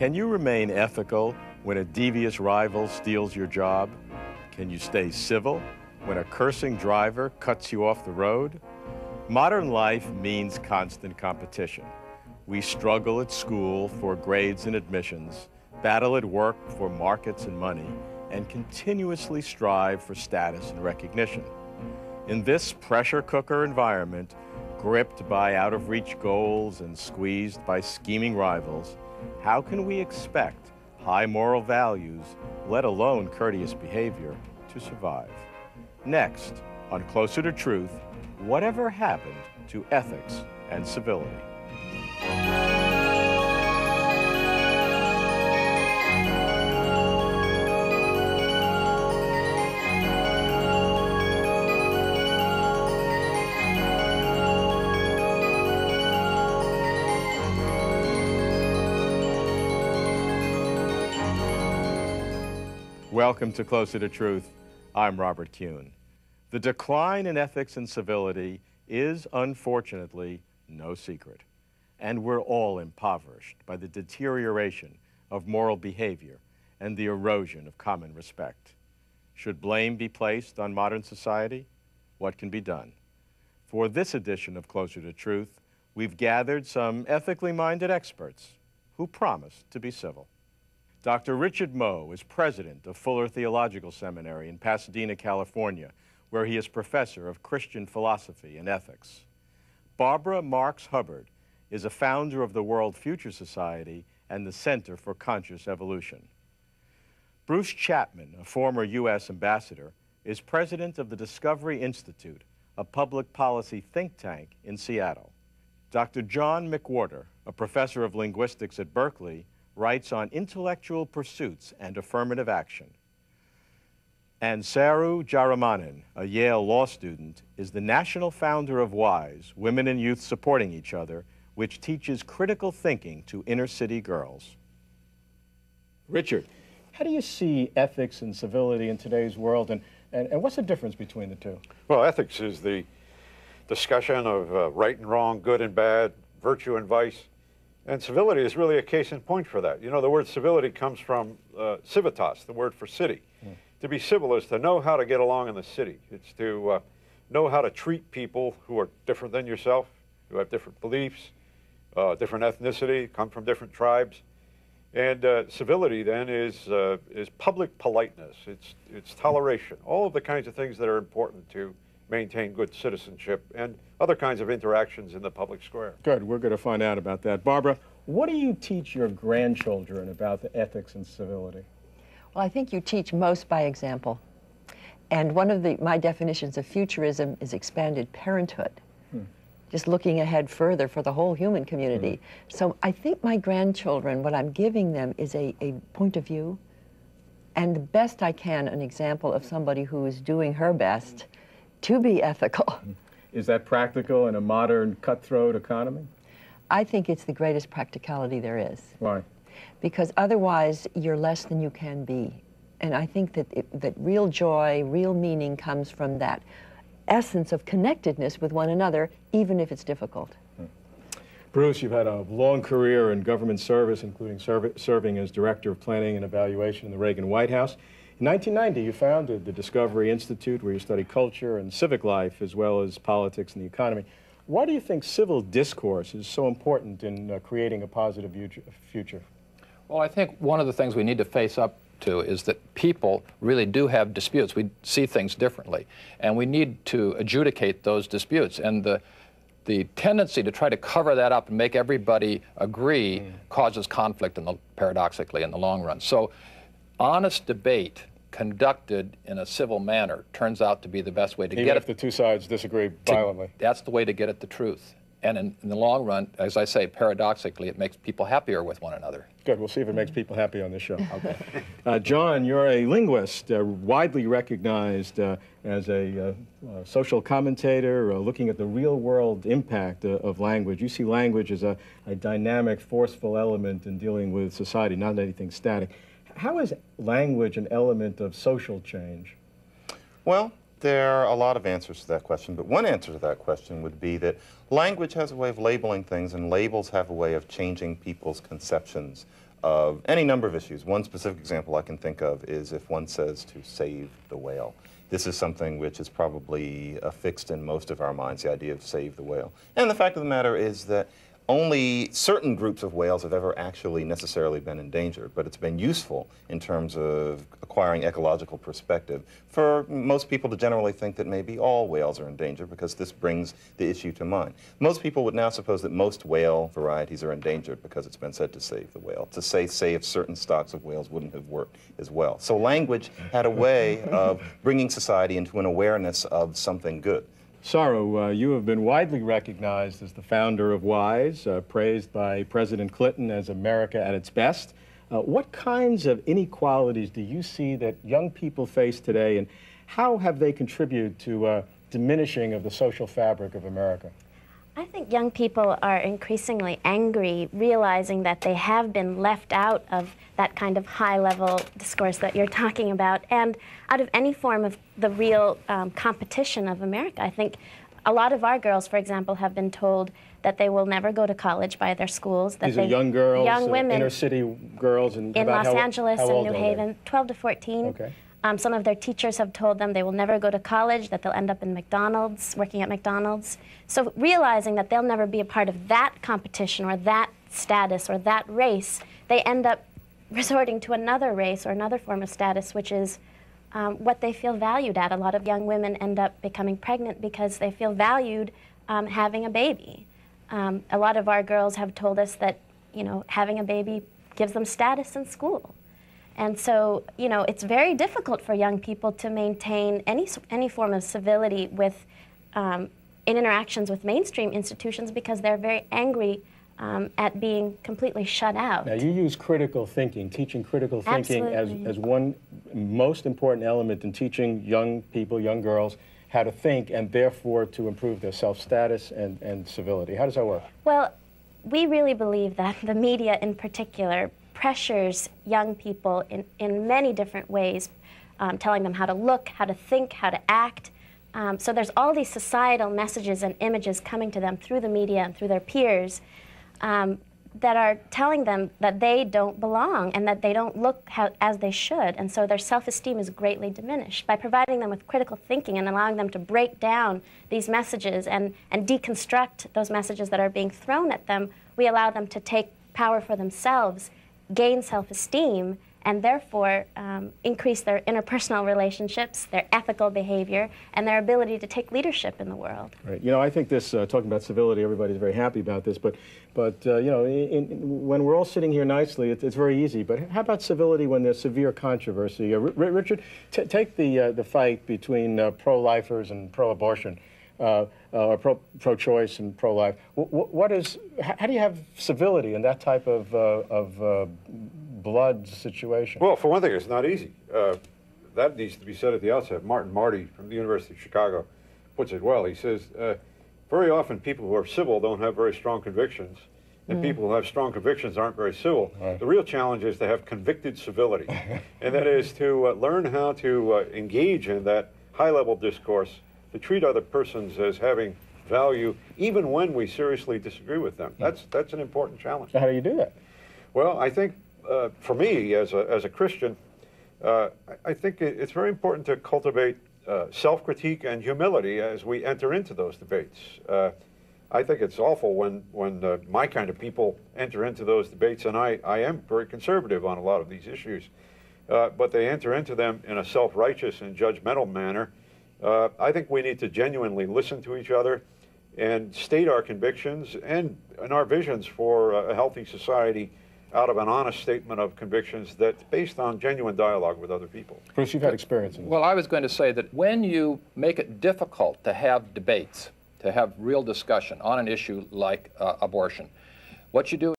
Can you remain ethical when a devious rival steals your job? Can you stay civil when a cursing driver cuts you off the road? Modern life means constant competition. We struggle at school for grades and admissions, battle at work for markets and money, and continuously strive for status and recognition. In this pressure cooker environment, gripped by out-of-reach goals and squeezed by scheming rivals, how can we expect high moral values, let alone courteous behavior, to survive? Next, on Closer to Truth, whatever happened to ethics and civility? Welcome to Closer to Truth. I'm Robert Kuhn. The decline in ethics and civility is, unfortunately, no secret. And we're all impoverished by the deterioration of moral behavior and the erosion of common respect. Should blame be placed on modern society? What can be done? For this edition of Closer to Truth, we've gathered some ethically minded experts who promise to be civil. Dr. Richard Moe is president of Fuller Theological Seminary in Pasadena, California, where he is professor of Christian philosophy and ethics. Barbara Marx Hubbard is a founder of the World Future Society and the Center for Conscious Evolution. Bruce Chapman, a former U.S. ambassador, is president of the Discovery Institute, a public policy think tank in Seattle. Dr. John McWhorter, a professor of linguistics at Berkeley, writes on intellectual pursuits and affirmative action. And Saru Jaramanan, a Yale law student, is the national founder of WISE, Women and Youth Supporting Each Other, which teaches critical thinking to inner-city girls. Richard, how do you see ethics and civility in today's world, and what's the difference between the two? Well, ethics is the discussion of right and wrong, good and bad, virtue and vice. And civility is really a case in point for that. You know, the word civility comes from civitas, the word for city. To be civil is to know how to get along in the city. It's to know how to treat people who are different than yourself, who have different beliefs, different ethnicity, come from different tribes. And civility then is public politeness. It's toleration, all of the kinds of things that are important to maintain good citizenship and other kinds of interactions in the public square. Good, we're going to find out about that. Barbara, what do you teach your grandchildren about the ethics and civility? Well, I think you teach most by example. And one of my definitions of futurism is expanded parenthood, just looking ahead further for the whole human community. So I think my grandchildren, what I'm giving them is a point of view, and the best I can, an example of somebody who is doing her best to be ethical. Is that practical in a modern cutthroat economy? I think it's the greatest practicality there is. Why? Because otherwise you're less than you can be. And I think that real joy, real meaning comes from that essence of connectedness with one another, even if it's difficult. Bruce, you've had a long career in government service, including serving as Director of Planning and Evaluation in the Reagan White House. In 1990, you founded the Discovery Institute, where you study culture and civic life, as well as politics and the economy. Why do you think civil discourse is so important in creating a positive future? Well, I think one of the things we need to face up to is that people really do have disputes. We see things differently, and we need to adjudicate those disputes. And the tendency to try to cover that up and make everybody agree causes conflict, paradoxically, in the long run. So honest debate conducted in a civil manner turns out to be the best way to get it. Even if the two sides disagree violently. That's the way to get at the truth. And in the long run, as I say, paradoxically, it makes people happier with one another. Good. We'll see if it makes people happy on this show. Okay. John, you're a linguist, widely recognized as a social commentator, looking at the real-world impact of language. You see language as a dynamic, forceful element in dealing with society, not anything static. How is language an element of social change? Well, there are a lot of answers to that question, but one answer to that question would be that language has a way of labeling things, and labels have a way of changing people's conceptions of any number of issues. One specific example I can think of is if one says to save the whale. This is something which is probably fixed in most of our minds, the idea of save the whale. And the fact of the matter is that only certain groups of whales have ever actually necessarily been endangered, but it's been useful in terms of acquiring ecological perspective for most people to generally think that maybe all whales are endangered, because this brings the issue to mind. Most people would now suppose that most whale varieties are endangered because it's been said to save the whale. To say save certain stocks of whales wouldn't have worked as well. So language had a way of bringing society into an awareness of something good. Saru, you have been widely recognized as the founder of WISE, praised by President Clinton as America at its best. What kinds of inequalities do you see that young people face today, and how have they contributed to diminishing of the social fabric of America? I think young people are increasingly angry, realizing that they have been left out of that kind of high-level discourse that you're talking about, and out of any form of the real competition of America. I think a lot of our girls, for example, have been told that they will never go to college by their schools. That These are young girls, young women, inner city girls, and in Los Angeles and New Haven, 12 to 14. Okay. Some of their teachers have told them they will never go to college, that they'll end up in McDonald's, working at McDonald's. So realizing that they'll never be a part of that competition or that status or that race, they end up resorting to another race or another form of status, which is what they feel valued at. A lot of young women end up becoming pregnant because they feel valued having a baby. A lot of our girls have told us that, you know, having a baby gives them status in school. And so, you know, it's very difficult for young people to maintain any form of civility with, in interactions with mainstream institutions, because they're very angry at being completely shut out. Now, you use critical thinking, teaching critical thinking as one most important element in teaching young people, young girls, how to think, and therefore to improve their self-status and civility. How does that work? Well, we really believe that the media in particular pressures young people in many different ways, telling them how to look, how to think, how to act. So there's all these societal messages and images coming to them through the media and through their peers that are telling them that they don't belong and that they don't look as they should. And so their self-esteem is greatly diminished. By providing them with critical thinking and allowing them to break down these messages and deconstruct those messages that are being thrown at them, we allow them to take power for themselves, gain self-esteem, and therefore increase their interpersonal relationships, their ethical behavior, and their ability to take leadership in the world. Right. You know, I think this, talking about civility, everybody's very happy about this, but you know, when we're all sitting here nicely, it's very easy. But how about civility when there's severe controversy? Richard, take the fight between pro-lifers and pro-abortion, or pro-choice and pro-life. How do you have civility in that type of blood situation? Well, for one thing, it's not easy. That needs to be said at the outset. Martin Marty from the University of Chicago puts it well. He says, very often people who are civil don't have very strong convictions, and people who have strong convictions aren't very civil. Right. The real challenge is to have convicted civility, and that is to learn how to engage in that high-level discourse, to treat other persons as having value, even when we seriously disagree with them. That's an important challenge. So how do you do that? Well, I think for me, as a Christian, I think it's very important to cultivate self-critique and humility as we enter into those debates. I think it's awful when my kind of people enter into those debates, and I am very conservative on a lot of these issues, but they enter into them in a self-righteous and judgmental manner. I think we need to genuinely listen to each other and state our convictions and our visions for a healthy society out of an honest statement of convictions that's based on genuine dialogue with other people. Bruce, you've had experience in this. Well, I was going to say that when you make it difficult to have debates, to have real discussion on an issue like abortion, what you do